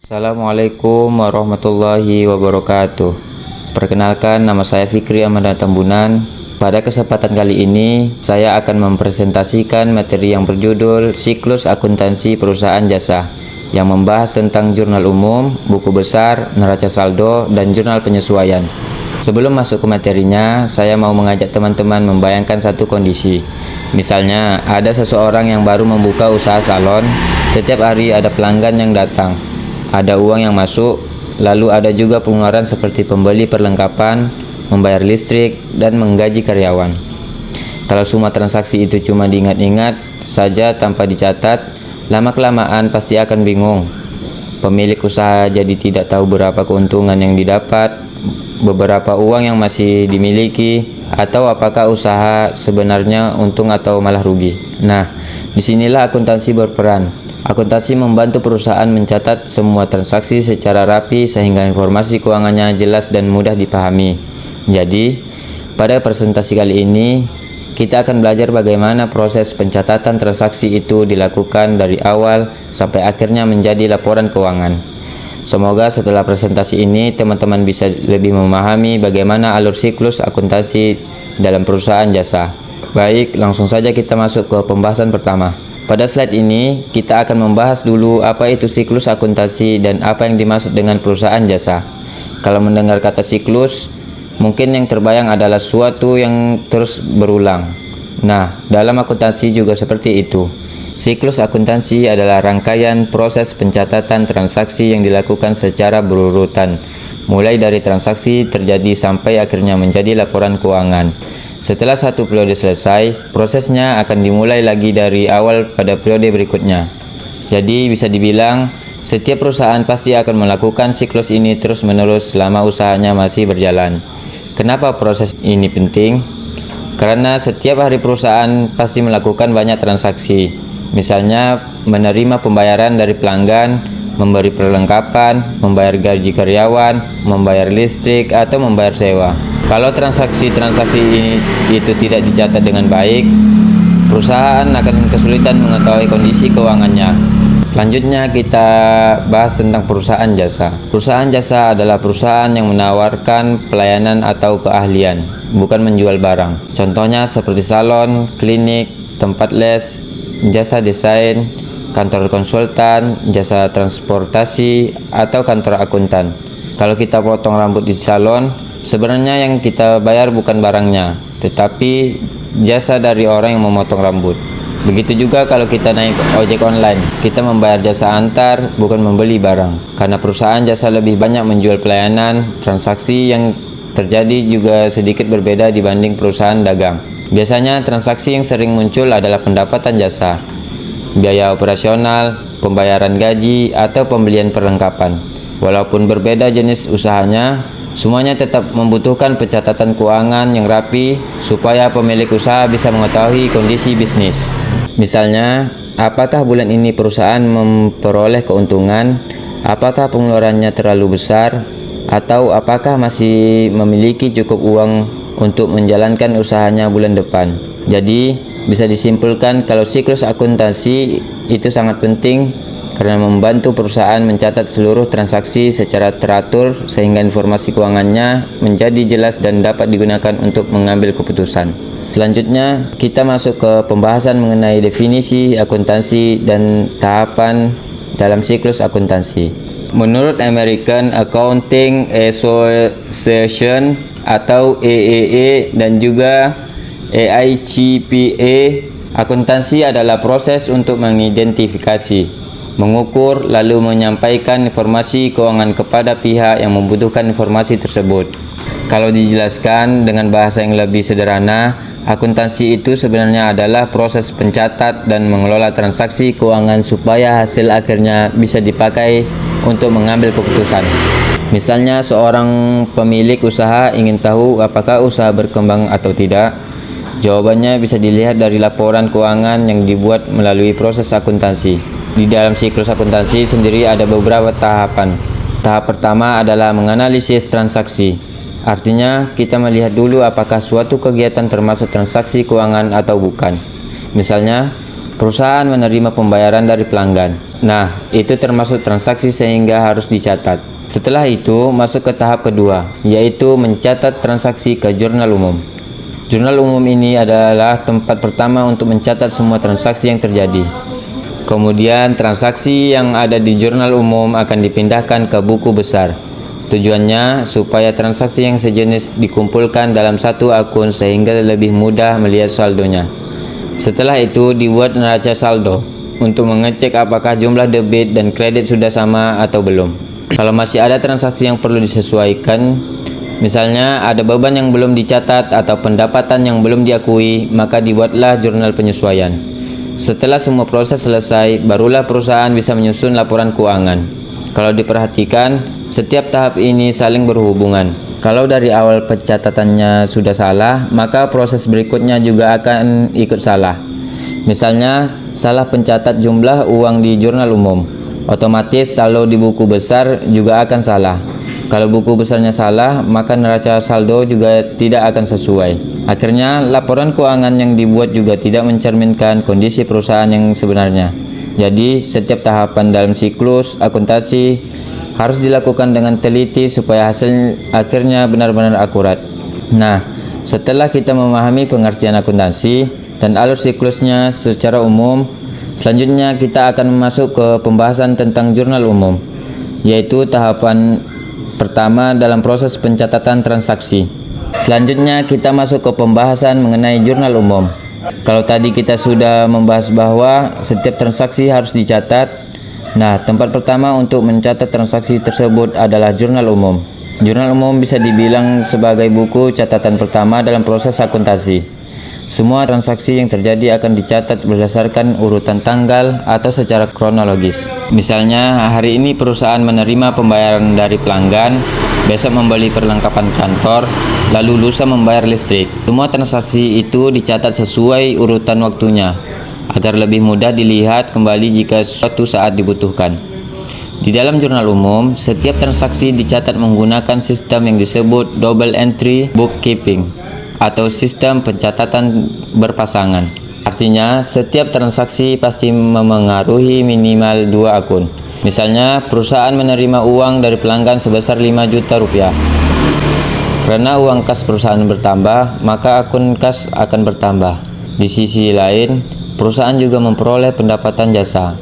Assalamualaikum warahmatullahi wabarakatuh. Perkenalkan, nama saya Fikri Amanda Tambunan. Pada kesempatan kali ini, saya akan mempresentasikan materi yang berjudul Siklus Akuntansi Perusahaan Jasa, yang membahas tentang jurnal umum, buku besar, neraca saldo, dan jurnal penyesuaian. Sebelum masuk ke materinya, saya mau mengajak teman-teman membayangkan satu kondisi. Misalnya, ada seseorang yang baru membuka usaha salon. Setiap hari ada pelanggan yang datang, ada uang yang masuk, lalu ada juga pengeluaran seperti pembeli perlengkapan, membayar listrik, dan menggaji karyawan. Kalau semua transaksi itu cuma diingat-ingat saja tanpa dicatat, lama-kelamaan pasti akan bingung. Pemilik usaha jadi tidak tahu berapa keuntungan yang didapat, beberapa uang yang masih dimiliki, atau apakah usaha sebenarnya untung atau malah rugi. Nah, disinilah akuntansi berperan. Akuntansi membantu perusahaan mencatat semua transaksi secara rapi sehingga informasi keuangannya jelas dan mudah dipahami. Jadi, pada presentasi kali ini, kita akan belajar bagaimana proses pencatatan transaksi itu dilakukan dari awal sampai akhirnya menjadi laporan keuangan. Semoga setelah presentasi ini, teman-teman bisa lebih memahami bagaimana alur siklus akuntansi dalam perusahaan jasa. Baik, langsung saja kita masuk ke pembahasan pertama. Pada slide ini, kita akan membahas dulu apa itu siklus akuntansi dan apa yang dimaksud dengan perusahaan jasa. Kalau mendengar kata siklus, mungkin yang terbayang adalah suatu yang terus berulang. Nah, dalam akuntansi juga seperti itu. Siklus akuntansi adalah rangkaian proses pencatatan transaksi yang dilakukan secara berurutan, mulai dari transaksi terjadi sampai akhirnya menjadi laporan keuangan. Setelah satu periode selesai, prosesnya akan dimulai lagi dari awal pada periode berikutnya. Jadi bisa dibilang, setiap perusahaan pasti akan melakukan siklus ini terus-menerus selama usahanya masih berjalan. Kenapa proses ini penting? Karena setiap hari perusahaan pasti melakukan banyak transaksi. Misalnya menerima pembayaran dari pelanggan, memberi perlengkapan, membayar gaji karyawan, membayar listrik, atau membayar sewa. Kalau transaksi-transaksi ini itu tidak dicatat dengan baik, perusahaan akan kesulitan mengetahui kondisi keuangannya. Selanjutnya kita bahas tentang perusahaan jasa. Perusahaan jasa adalah perusahaan yang menawarkan pelayanan atau keahlian, bukan menjual barang. Contohnya seperti salon, klinik, tempat les, jasa desain, kantor konsultan, jasa transportasi, atau kantor akuntan. Kalau kita potong rambut di salon, sebenarnya yang kita bayar bukan barangnya, tetapi jasa dari orang yang memotong rambut. Begitu juga kalau kita naik ojek online, kita membayar jasa antar, bukan membeli barang. Karena perusahaan jasa lebih banyak menjual pelayanan, transaksi yang terjadi juga sedikit berbeda dibanding perusahaan dagang. Biasanya transaksi yang sering muncul adalah pendapatan jasa, biaya operasional, pembayaran gaji, atau pembelian perlengkapan. Walaupun berbeda jenis usahanya, semuanya tetap membutuhkan pencatatan keuangan yang rapi supaya pemilik usaha bisa mengetahui kondisi bisnis. Misalnya, apakah bulan ini perusahaan memperoleh keuntungan, apakah pengeluarannya terlalu besar, atau apakah masih memiliki cukup uang untuk menjalankan usahanya bulan depan. Jadi, bisa disimpulkan kalau siklus akuntansi itu sangat penting karena membantu perusahaan mencatat seluruh transaksi secara teratur sehingga informasi keuangannya menjadi jelas dan dapat digunakan untuk mengambil keputusan. Selanjutnya, kita masuk ke pembahasan mengenai definisi akuntansi dan tahapan dalam siklus akuntansi. Menurut American Accounting Association atau AAA dan juga AICPA, akuntansi adalah proses untuk mengidentifikasi, mengukur, lalu menyampaikan informasi keuangan kepada pihak yang membutuhkan informasi tersebut. Kalau dijelaskan dengan bahasa yang lebih sederhana, akuntansi itu sebenarnya adalah proses pencatat dan mengelola transaksi keuangan supaya hasil akhirnya bisa dipakai untuk mengambil keputusan. Misalnya seorang pemilik usaha ingin tahu apakah usaha berkembang atau tidak. Jawabannya bisa dilihat dari laporan keuangan yang dibuat melalui proses akuntansi. Di dalam siklus akuntansi sendiri ada beberapa tahapan. Tahap pertama adalah menganalisis transaksi. Artinya, kita melihat dulu apakah suatu kegiatan termasuk transaksi keuangan atau bukan. Misalnya, Perusahaan menerima pembayaran dari pelanggan. Nah, itu termasuk transaksi sehingga harus dicatat. Setelah itu, masuk ke tahap kedua, yaitu mencatat transaksi ke jurnal umum. Jurnal umum ini adalah tempat pertama untuk mencatat semua transaksi yang terjadi. Kemudian, transaksi yang ada di jurnal umum akan dipindahkan ke buku besar. Tujuannya supaya transaksi yang sejenis dikumpulkan dalam satu akun sehingga lebih mudah melihat saldonya. Setelah itu dibuat neraca saldo untuk mengecek apakah jumlah debit dan kredit sudah sama atau belum. Kalau masih ada transaksi yang perlu disesuaikan, misalnya ada beban yang belum dicatat atau pendapatan yang belum diakui, maka dibuatlah jurnal penyesuaian. Setelah semua proses selesai, barulah perusahaan bisa menyusun laporan keuangan. Kalau diperhatikan, setiap tahap ini saling berhubungan. Kalau dari awal pencatatannya sudah salah, maka proses berikutnya juga akan ikut salah. Misalnya, salah pencatat jumlah uang di jurnal umum, otomatis saldo di buku besar juga akan salah. Kalau buku besarnya salah, maka neraca saldo juga tidak akan sesuai. Akhirnya, laporan keuangan yang dibuat juga tidak mencerminkan kondisi perusahaan yang sebenarnya. Jadi, setiap tahapan dalam siklus akuntansi harus dilakukan dengan teliti supaya hasil akhirnya benar-benar akurat. Nah, setelah kita memahami pengertian akuntansi dan alur siklusnya secara umum, selanjutnya kita akan masuk ke pembahasan tentang jurnal umum, yaitu tahapan pertama dalam proses pencatatan transaksi. Selanjutnya kita masuk ke pembahasan mengenai jurnal umum. Kalau tadi kita sudah membahas bahwa setiap transaksi harus dicatat. Nah, tempat pertama untuk mencatat transaksi tersebut adalah jurnal umum. Jurnal umum bisa dibilang sebagai buku catatan pertama dalam proses akuntansi. Semua transaksi yang terjadi akan dicatat berdasarkan urutan tanggal atau secara kronologis. Misalnya, hari ini perusahaan menerima pembayaran dari pelanggan, besok membeli perlengkapan kantor, lalu lusa membayar listrik. Semua transaksi itu dicatat sesuai urutan waktunya, agar lebih mudah dilihat kembali jika suatu saat dibutuhkan. Di dalam jurnal umum, setiap transaksi dicatat menggunakan sistem yang disebut double entry bookkeeping atau sistem pencatatan berpasangan. Artinya, setiap transaksi pasti memengaruhi minimal 2 akun. Misalnya, perusahaan menerima uang dari pelanggan sebesar 5 juta rupiah. Karena uang kas perusahaan bertambah, maka akun kas akan bertambah. Di sisi lain, perusahaan juga memperoleh pendapatan jasa.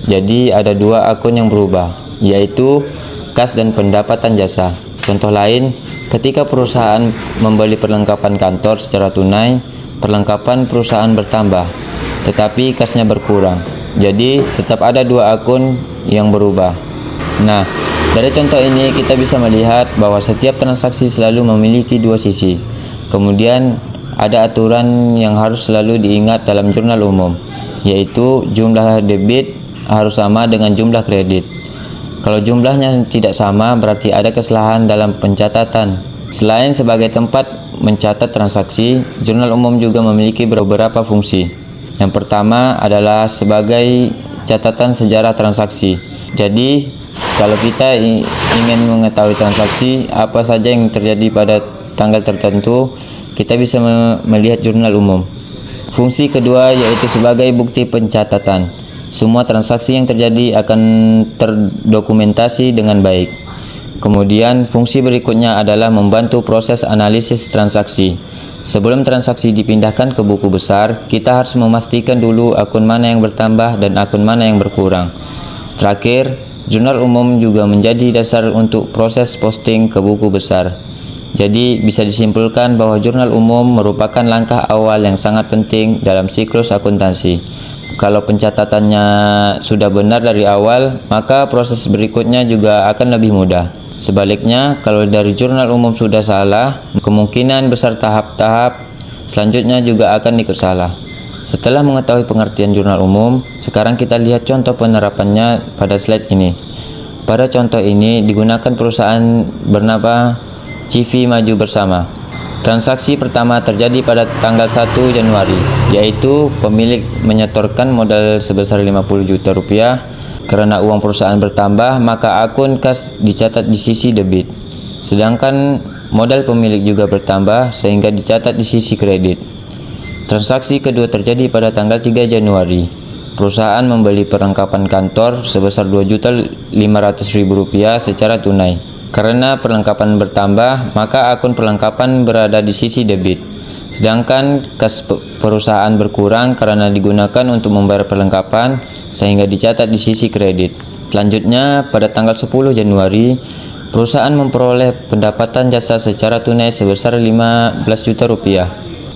Jadi ada 2 akun yang berubah, yaitu kas dan pendapatan jasa. Contoh lain, ketika perusahaan membeli perlengkapan kantor secara tunai, perlengkapan perusahaan bertambah, tetapi kasnya berkurang. Jadi tetap ada 2 akun yang berubah. Nah, dari contoh ini kita bisa melihat bahwa setiap transaksi selalu memiliki 2 sisi. Kemudian ada aturan yang harus selalu diingat dalam jurnal umum, yaitu jumlah debit harus sama dengan jumlah kredit. Kalau jumlahnya tidak sama, berarti ada kesalahan dalam pencatatan. Selain sebagai tempat mencatat transaksi, jurnal umum juga memiliki beberapa fungsi. Yang pertama adalah sebagai catatan sejarah transaksi. Jadi, kalau kita ingin mengetahui transaksi apa saja yang terjadi pada tanggal tertentu, kita bisa melihat jurnal umum. Fungsi kedua yaitu sebagai bukti pencatatan. Semua transaksi yang terjadi akan terdokumentasi dengan baik. Kemudian fungsi berikutnya adalah membantu proses analisis transaksi. Sebelum transaksi dipindahkan ke buku besar, kita harus memastikan dulu akun mana yang bertambah dan akun mana yang berkurang. Terakhir, jurnal umum juga menjadi dasar untuk proses posting ke buku besar. Jadi bisa disimpulkan bahwa jurnal umum merupakan langkah awal yang sangat penting dalam siklus akuntansi. Kalau pencatatannya sudah benar dari awal, maka proses berikutnya juga akan lebih mudah. Sebaliknya, kalau dari jurnal umum sudah salah, kemungkinan besar tahap-tahap selanjutnya juga akan ikut salah. Setelah mengetahui pengertian jurnal umum, sekarang kita lihat contoh penerapannya pada slide ini. Pada contoh ini digunakan perusahaan bernama CV Maju Bersama. Transaksi pertama terjadi pada tanggal 1 Januari, yaitu pemilik menyetorkan modal sebesar 50 juta rupiah. Karena uang perusahaan bertambah, maka akun kas dicatat di sisi debit. Sedangkan modal pemilik juga bertambah sehingga dicatat di sisi kredit. Transaksi kedua terjadi pada tanggal 3 Januari, perusahaan membeli perlengkapan kantor sebesar Rp2.500.000 secara tunai. Karena perlengkapan bertambah, maka akun perlengkapan berada di sisi debit. Sedangkan kas perusahaan berkurang karena digunakan untuk membayar perlengkapan, sehingga dicatat di sisi kredit. Selanjutnya, pada tanggal 10 Januari, perusahaan memperoleh pendapatan jasa secara tunai sebesar Rp15 juta.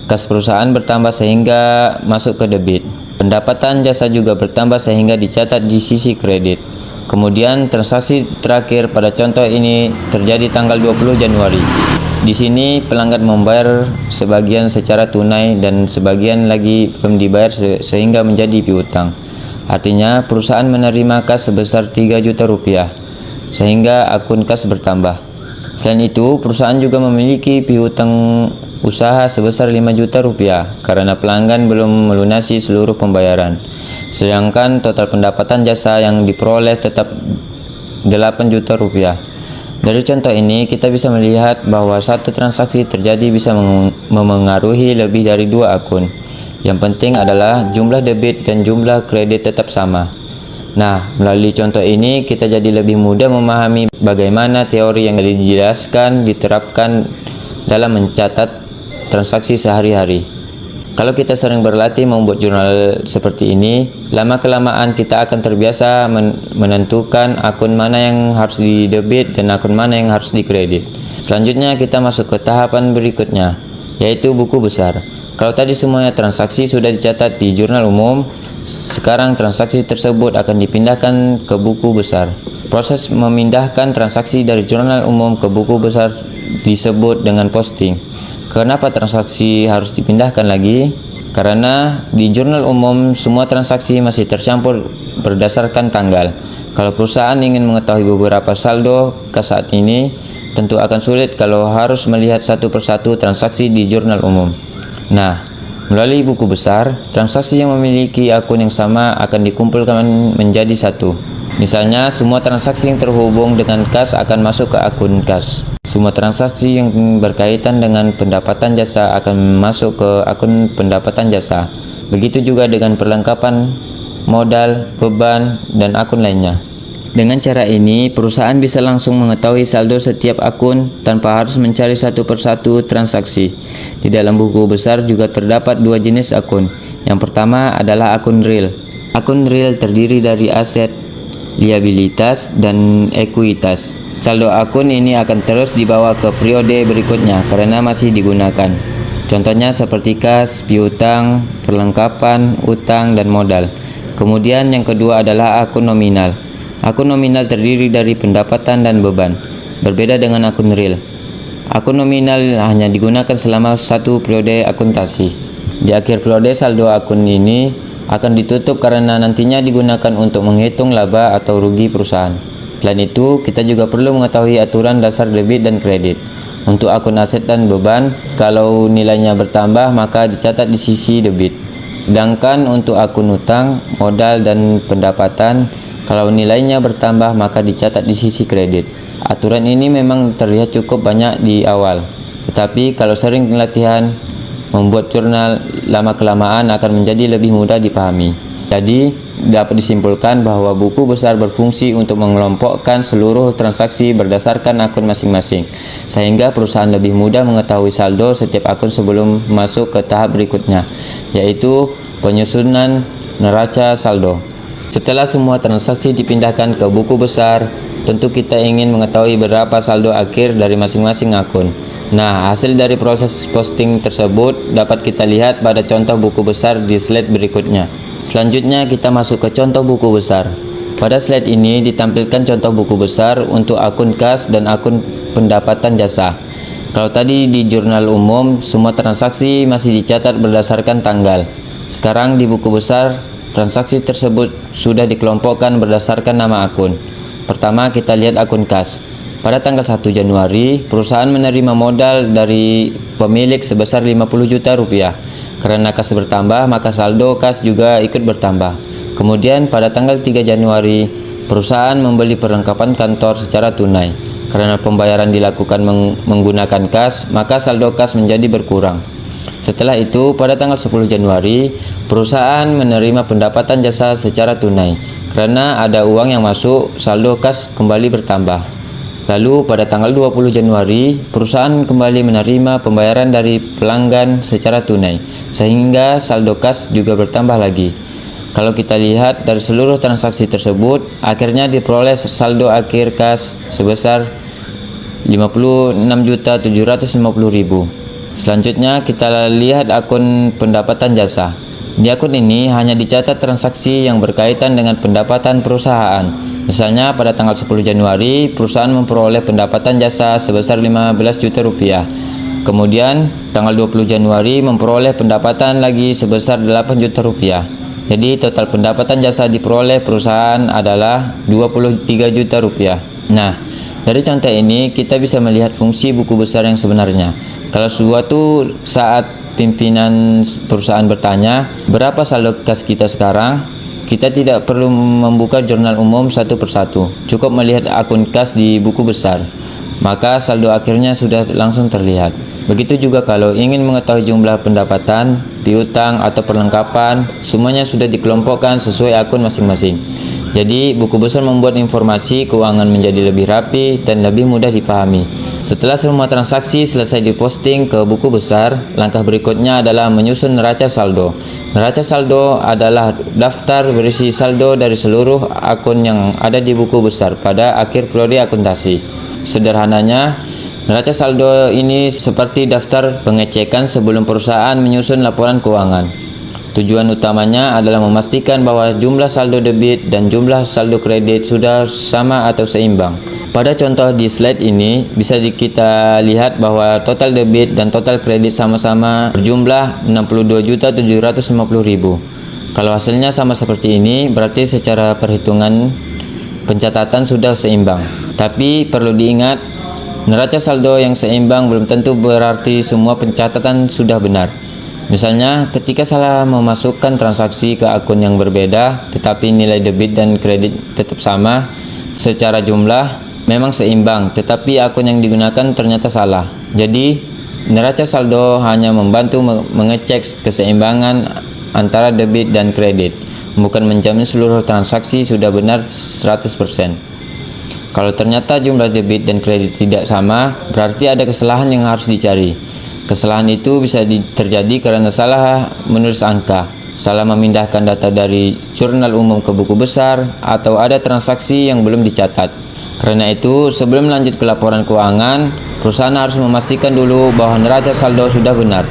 Kas perusahaan bertambah sehingga masuk ke debit. Pendapatan jasa juga bertambah sehingga dicatat di sisi kredit. Kemudian transaksi terakhir pada contoh ini terjadi tanggal 20 Januari. Di sini pelanggan membayar sebagian secara tunai dan sebagian lagi belum dibayar sehingga menjadi piutang. Artinya perusahaan menerima kas sebesar Rp3 juta sehingga akun kas bertambah. Selain itu, perusahaan juga memiliki piutang usaha sebesar Rp5 juta karena pelanggan belum melunasi seluruh pembayaran. Sedangkan total pendapatan jasa yang diperoleh tetap Rp8 juta. Dari contoh ini kita bisa melihat bahwa satu transaksi terjadi bisa memengaruhi lebih dari dua akun. Yang penting adalah jumlah debit dan jumlah kredit tetap sama. Nah, melalui contoh ini kita jadi lebih mudah memahami bagaimana teori yang dijelaskan diterapkan dalam mencatat transaksi sehari-hari. Kalau kita sering berlatih membuat jurnal seperti ini, lama-kelamaan kita akan terbiasa menentukan akun mana yang harus didebit dan akun mana yang harus dikredit. Selanjutnya kita masuk ke tahapan berikutnya, yaitu buku besar. Kalau tadi semuanya transaksi sudah dicatat di jurnal umum, sekarang transaksi tersebut akan dipindahkan ke buku besar. Proses memindahkan transaksi dari jurnal umum ke buku besar disebut dengan posting. Kenapa transaksi harus dipindahkan lagi? Karena di jurnal umum semua transaksi masih tercampur berdasarkan tanggal. Kalau perusahaan ingin mengetahui beberapa saldo kas saat ini, tentu akan sulit kalau harus melihat satu persatu transaksi di jurnal umum. Nah, melalui buku besar, transaksi yang memiliki akun yang sama akan dikumpulkan menjadi satu. Misalnya, semua transaksi yang terhubung dengan kas akan masuk ke akun kas. Semua transaksi yang berkaitan dengan pendapatan jasa akan masuk ke akun pendapatan jasa. Begitu juga dengan perlengkapan, modal, beban, dan akun lainnya. Dengan cara ini, perusahaan bisa langsung mengetahui saldo setiap akun tanpa harus mencari satu persatu transaksi. Di dalam buku besar juga terdapat dua jenis akun. Yang pertama adalah akun real. Akun real terdiri dari aset, liabilitas, dan ekuitas. Saldo akun ini akan terus dibawa ke periode berikutnya karena masih digunakan. Contohnya seperti kas, piutang, perlengkapan, utang, dan modal. Kemudian yang kedua adalah akun nominal. Akun nominal terdiri dari pendapatan dan beban, berbeda dengan akun real. Akun nominal hanya digunakan selama satu periode akuntansi. Di akhir periode saldo akun ini akan ditutup karena nantinya digunakan untuk menghitung laba atau rugi perusahaan. Selain itu, kita juga perlu mengetahui aturan dasar debit dan kredit. Untuk akun aset dan beban, kalau nilainya bertambah maka dicatat di sisi debit. Sedangkan untuk akun utang, modal, dan pendapatan, kalau nilainya bertambah maka dicatat di sisi kredit. Aturan ini memang terlihat cukup banyak di awal, tetapi kalau sering latihan membuat jurnal, lama-kelamaan akan menjadi lebih mudah dipahami. Jadi, dapat disimpulkan bahwa buku besar berfungsi untuk mengelompokkan seluruh transaksi berdasarkan akun masing-masing, sehingga perusahaan lebih mudah mengetahui saldo setiap akun sebelum masuk ke tahap berikutnya, yaitu penyusunan neraca saldo. Setelah semua transaksi dipindahkan ke buku besar, tentu kita ingin mengetahui berapa saldo akhir dari masing-masing akun. Nah, hasil dari proses posting tersebut dapat kita lihat pada contoh buku besar di slide berikutnya. Selanjutnya kita masuk ke contoh buku besar. Pada slide ini ditampilkan contoh buku besar untuk akun kas dan akun pendapatan jasa. Kalau tadi di jurnal umum, semua transaksi masih dicatat berdasarkan tanggal. Sekarang di buku besar, transaksi tersebut sudah dikelompokkan berdasarkan nama akun. Pertama kita lihat akun kas. Pada tanggal 1 Januari, perusahaan menerima modal dari pemilik sebesar Rp50 juta. Karena kas bertambah, maka saldo kas juga ikut bertambah. Kemudian pada tanggal 3 Januari, perusahaan membeli perlengkapan kantor secara tunai. Karena pembayaran dilakukan menggunakan kas, maka saldo kas menjadi berkurang. Setelah itu, pada tanggal 10 Januari, Perusahaan menerima pendapatan jasa secara tunai. Karena ada uang yang masuk, saldo kas kembali bertambah. Lalu pada tanggal 20 Januari, perusahaan kembali menerima pembayaran dari pelanggan secara tunai, sehingga saldo kas juga bertambah lagi. Kalau kita lihat dari seluruh transaksi tersebut, akhirnya diperoleh saldo akhir kas sebesar 56.750.000. Selanjutnya kita lihat akun pendapatan jasa. Di akun ini hanya dicatat transaksi yang berkaitan dengan pendapatan perusahaan. Misalnya pada tanggal 10 Januari, perusahaan memperoleh pendapatan jasa sebesar 15 juta rupiah. Kemudian tanggal 20 Januari memperoleh pendapatan lagi sebesar 8 juta rupiah. Jadi total pendapatan jasa diperoleh perusahaan adalah 23 juta rupiah. Nah, dari contoh ini kita bisa melihat fungsi buku besar yang sebenarnya. Kalau suatu saat pimpinan perusahaan bertanya berapa saldo kas kita sekarang, kita tidak perlu membuka jurnal umum satu persatu, cukup melihat akun kas di buku besar, maka saldo akhirnya sudah langsung terlihat. Begitu juga kalau ingin mengetahui jumlah pendapatan, piutang atau perlengkapan, semuanya sudah dikelompokkan sesuai akun masing-masing. Jadi buku besar membuat informasi keuangan menjadi lebih rapi dan lebih mudah dipahami. Setelah semua transaksi selesai diposting ke buku besar, langkah berikutnya adalah menyusun neraca saldo. Neraca saldo adalah daftar berisi saldo dari seluruh akun yang ada di buku besar pada akhir periode akuntansi. Sederhananya, neraca saldo ini seperti daftar pengecekan sebelum perusahaan menyusun laporan keuangan. Tujuan utamanya adalah memastikan bahwa jumlah saldo debit dan jumlah saldo kredit sudah sama atau seimbang. Pada contoh di slide ini bisa kita lihat bahwa total debit dan total kredit sama-sama berjumlah 62.750.000. Kalau hasilnya sama seperti ini, berarti secara perhitungan pencatatan sudah seimbang. Tapi perlu diingat, neraca saldo yang seimbang belum tentu berarti semua pencatatan sudah benar. Misalnya, ketika salah memasukkan transaksi ke akun yang berbeda, tetapi nilai debit dan kredit tetap sama, secara jumlah memang seimbang, tetapi akun yang digunakan ternyata salah. Jadi, neraca saldo hanya membantu mengecek keseimbangan antara debit dan kredit, bukan menjamin seluruh transaksi sudah benar 100%. Kalau ternyata jumlah debit dan kredit tidak sama, berarti ada kesalahan yang harus dicari. Kesalahan itu bisa terjadi karena salah menulis angka, salah memindahkan data dari jurnal umum ke buku besar, atau ada transaksi yang belum dicatat. Karena itu, sebelum lanjut ke laporan keuangan, perusahaan harus memastikan dulu bahwa neraca saldo sudah benar.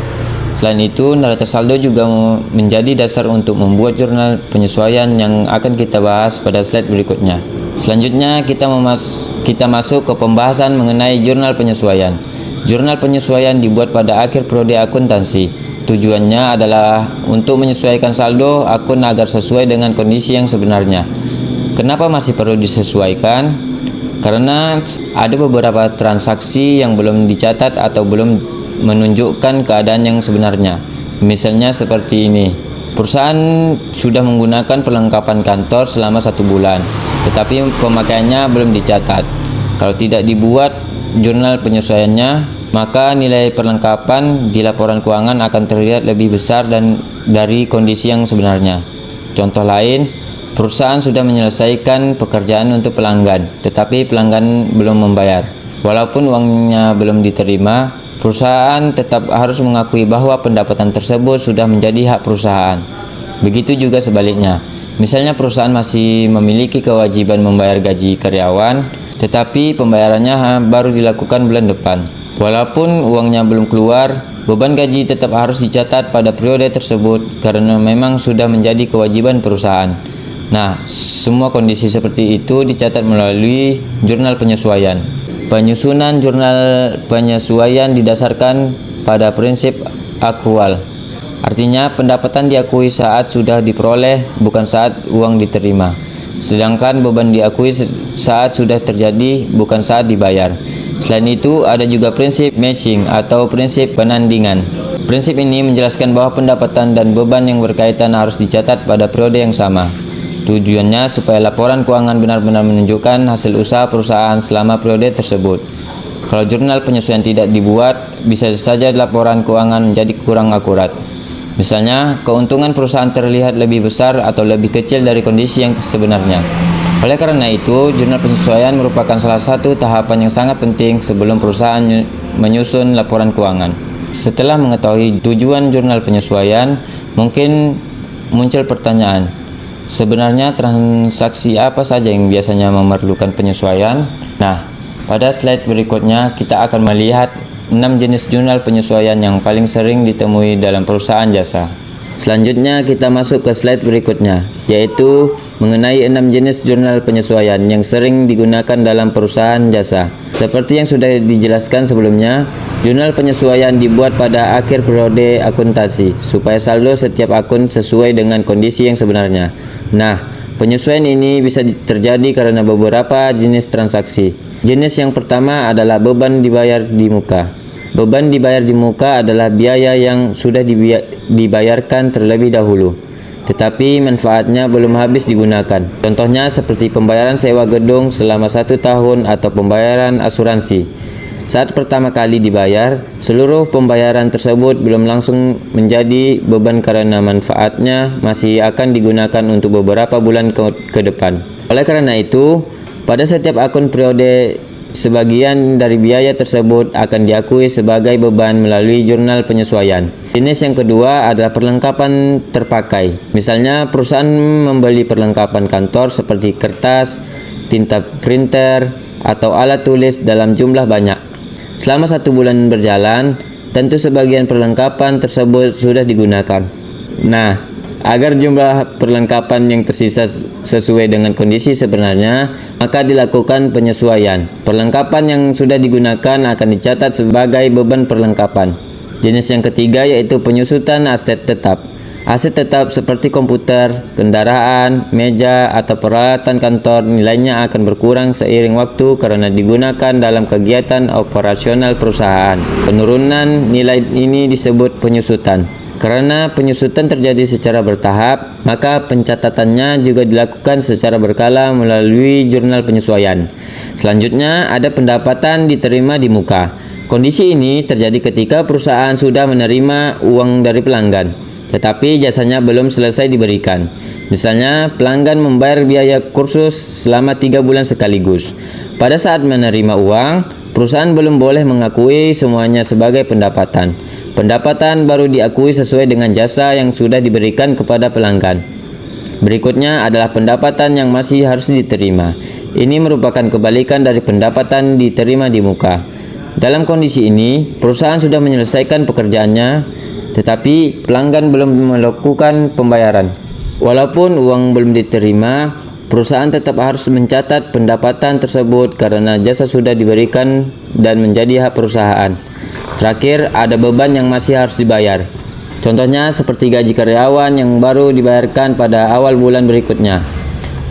Selain itu, neraca saldo juga menjadi dasar untuk membuat jurnal penyesuaian yang akan kita bahas pada slide berikutnya. Selanjutnya, kita masuk ke pembahasan mengenai jurnal penyesuaian. Jurnal penyesuaian dibuat pada akhir periode akuntansi. Tujuannya adalah untuk menyesuaikan saldo akun agar sesuai dengan kondisi yang sebenarnya. Kenapa masih perlu disesuaikan? Karena ada beberapa transaksi yang belum dicatat atau belum menunjukkan keadaan yang sebenarnya. Misalnya seperti ini. Perusahaan sudah menggunakan perlengkapan kantor selama 1 bulan, tetapi pemakaiannya belum dicatat. Kalau tidak dibuat jurnal penyesuaiannya, maka nilai perlengkapan di laporan keuangan akan terlihat lebih besar dari kondisi yang sebenarnya. Contoh lain, perusahaan sudah menyelesaikan pekerjaan untuk pelanggan, tetapi pelanggan belum membayar. Walaupun uangnya belum diterima, perusahaan tetap harus mengakui bahwa pendapatan tersebut sudah menjadi hak perusahaan. Begitu juga sebaliknya. Misalnya perusahaan masih memiliki kewajiban membayar gaji karyawan, tetapi pembayarannya baru dilakukan bulan depan. Walaupun uangnya belum keluar, beban gaji tetap harus dicatat pada periode tersebut karena memang sudah menjadi kewajiban perusahaan. Nah, semua kondisi seperti itu dicatat melalui jurnal penyesuaian. Penyusunan jurnal penyesuaian didasarkan pada prinsip akrual. Artinya, pendapatan diakui saat sudah diperoleh, bukan saat uang diterima. Sedangkan beban diakui saat sudah terjadi, bukan saat dibayar. Selain itu, ada juga prinsip matching atau prinsip penandingan. Prinsip ini menjelaskan bahwa pendapatan dan beban yang berkaitan harus dicatat pada periode yang sama. Tujuannya supaya laporan keuangan benar-benar menunjukkan hasil usaha perusahaan selama periode tersebut. Kalau jurnal penyesuaian tidak dibuat, bisa saja laporan keuangan menjadi kurang akurat. Misalnya, keuntungan perusahaan terlihat lebih besar atau lebih kecil dari kondisi yang sebenarnya. Oleh karena itu, jurnal penyesuaian merupakan salah satu tahapan yang sangat penting sebelum perusahaan menyusun laporan keuangan. Setelah mengetahui tujuan jurnal penyesuaian, mungkin muncul pertanyaan, sebenarnya transaksi apa saja yang biasanya memerlukan penyesuaian? Nah, pada slide berikutnya kita akan melihat 6 jenis jurnal penyesuaian yang paling sering ditemui dalam perusahaan jasa. Selanjutnya kita masuk ke slide berikutnya, yaitu mengenai 6 jenis jurnal penyesuaian yang sering digunakan dalam perusahaan jasa. Seperti yang sudah dijelaskan sebelumnya, jurnal penyesuaian dibuat pada akhir periode akuntansi supaya saldo setiap akun sesuai dengan kondisi yang sebenarnya. Nah, penyesuaian ini bisa terjadi karena beberapa jenis transaksi. Jenis yang pertama adalah beban dibayar di muka. Beban dibayar di muka adalah biaya yang sudah dibayarkan terlebih dahulu, tetapi manfaatnya belum habis digunakan. Contohnya seperti pembayaran sewa gedung selama 1 tahun atau pembayaran asuransi. Saat pertama kali dibayar, seluruh pembayaran tersebut belum langsung menjadi beban karena manfaatnya masih akan digunakan untuk beberapa bulan ke depan. Oleh karena itu, pada setiap akun periode, sebagian dari biaya tersebut akan diakui sebagai beban melalui jurnal penyesuaian. Jenis yang kedua adalah perlengkapan terpakai. Misalnya, perusahaan membeli perlengkapan kantor seperti kertas, tinta printer, atau alat tulis dalam jumlah banyak. Selama 1 bulan berjalan, tentu sebagian perlengkapan tersebut sudah digunakan. Nah, agar jumlah perlengkapan yang tersisa sesuai dengan kondisi sebenarnya, maka dilakukan penyesuaian. Perlengkapan yang sudah digunakan akan dicatat sebagai beban perlengkapan. Jenis yang ketiga yaitu penyusutan aset tetap. Aset tetap seperti komputer, kendaraan, meja, atau peralatan kantor nilainya akan berkurang seiring waktu karena digunakan dalam kegiatan operasional perusahaan. Penurunan nilai ini disebut penyusutan. Karena penyusutan terjadi secara bertahap, maka pencatatannya juga dilakukan secara berkala melalui jurnal penyesuaian. Selanjutnya, ada pendapatan diterima di muka. Kondisi ini terjadi ketika perusahaan sudah menerima uang dari pelanggan, tetapi jasanya belum selesai diberikan. Misalnya, pelanggan membayar biaya kursus selama 3 bulan sekaligus. Pada saat menerima uang, perusahaan belum boleh mengakui semuanya sebagai pendapatan. Pendapatan baru diakui sesuai dengan jasa yang sudah diberikan kepada pelanggan. Berikutnya adalah pendapatan yang masih harus diterima. Ini merupakan kebalikan dari pendapatan diterima di muka. Dalam kondisi ini, perusahaan sudah menyelesaikan pekerjaannya, tetapi pelanggan belum melakukan pembayaran. Walaupun uang belum diterima, perusahaan tetap harus mencatat pendapatan tersebut karena jasa sudah diberikan dan menjadi hak perusahaan. Terakhir, ada beban yang masih harus dibayar. Contohnya seperti gaji karyawan yang baru dibayarkan pada awal bulan berikutnya.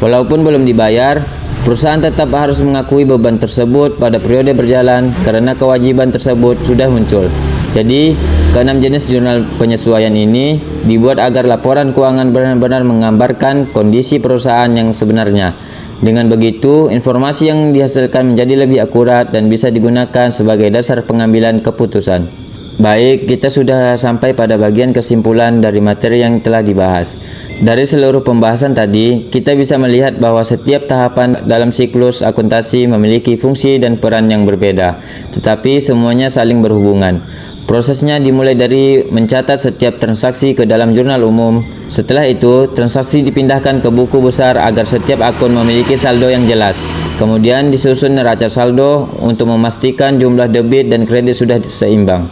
Walaupun belum dibayar, perusahaan tetap harus mengakui beban tersebut pada periode berjalan karena kewajiban tersebut sudah muncul. Jadi, ke-6 jenis jurnal penyesuaian ini dibuat agar laporan keuangan benar-benar menggambarkan kondisi perusahaan yang sebenarnya. Dengan begitu, informasi yang dihasilkan menjadi lebih akurat dan bisa digunakan sebagai dasar pengambilan keputusan. Baik, kita sudah sampai pada bagian kesimpulan dari materi yang telah dibahas. Dari seluruh pembahasan tadi, kita bisa melihat bahwa setiap tahapan dalam siklus akuntansi memiliki fungsi dan peran yang berbeda, tetapi semuanya saling berhubungan. Prosesnya dimulai dari mencatat setiap transaksi ke dalam jurnal umum. Setelah itu, transaksi dipindahkan ke buku besar agar setiap akun memiliki saldo yang jelas. Kemudian disusun neraca saldo untuk memastikan jumlah debit dan kredit sudah seimbang.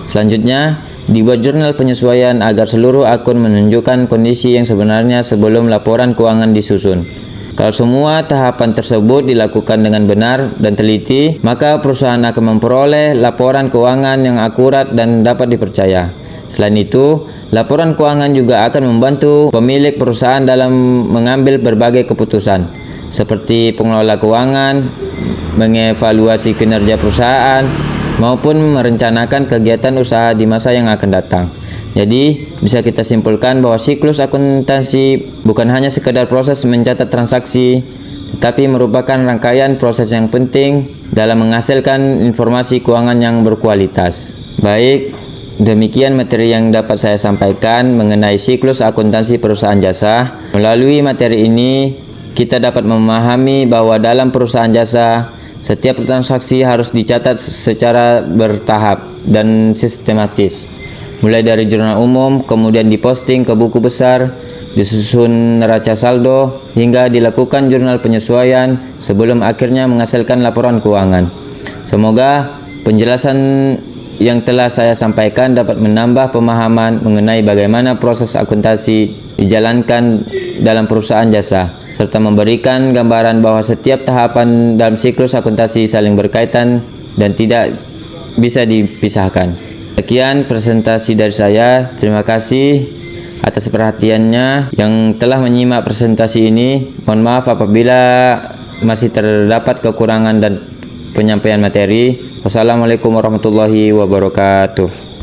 Selanjutnya, dibuat jurnal penyesuaian agar seluruh akun menunjukkan kondisi yang sebenarnya sebelum laporan keuangan disusun. Kalau semua tahapan tersebut dilakukan dengan benar dan teliti, maka perusahaan akan memperoleh laporan keuangan yang akurat dan dapat dipercaya. Selain itu, laporan keuangan juga akan membantu pemilik perusahaan dalam mengambil berbagai keputusan, seperti pengelola keuangan, mengevaluasi kinerja perusahaan, maupun merencanakan kegiatan usaha di masa yang akan datang. Jadi, bisa kita simpulkan bahwa siklus akuntansi bukan hanya sekedar proses mencatat transaksi, tetapi merupakan rangkaian proses yang penting dalam menghasilkan informasi keuangan yang berkualitas. Baik, Demikian materi yang dapat saya sampaikan mengenai siklus akuntansi perusahaan jasa. Melalui materi ini, kita dapat memahami bahwa dalam perusahaan jasa, setiap transaksi harus dicatat secara bertahap dan sistematis. Mulai dari jurnal umum, kemudian diposting ke buku besar, disusun neraca saldo, hingga dilakukan jurnal penyesuaian sebelum akhirnya menghasilkan laporan keuangan. Semoga penjelasan yang telah saya sampaikan dapat menambah pemahaman mengenai bagaimana proses akuntansi dijalankan dalam perusahaan jasa, serta memberikan gambaran bahwa setiap tahapan dalam siklus akuntansi saling berkaitan dan tidak bisa dipisahkan. Sekian presentasi dari saya. Terima kasih atas perhatiannya yang telah menyimak presentasi ini. Mohon maaf apabila masih terdapat kekurangan dan penyampaian materi. Wassalamualaikum warahmatullahi wabarakatuh.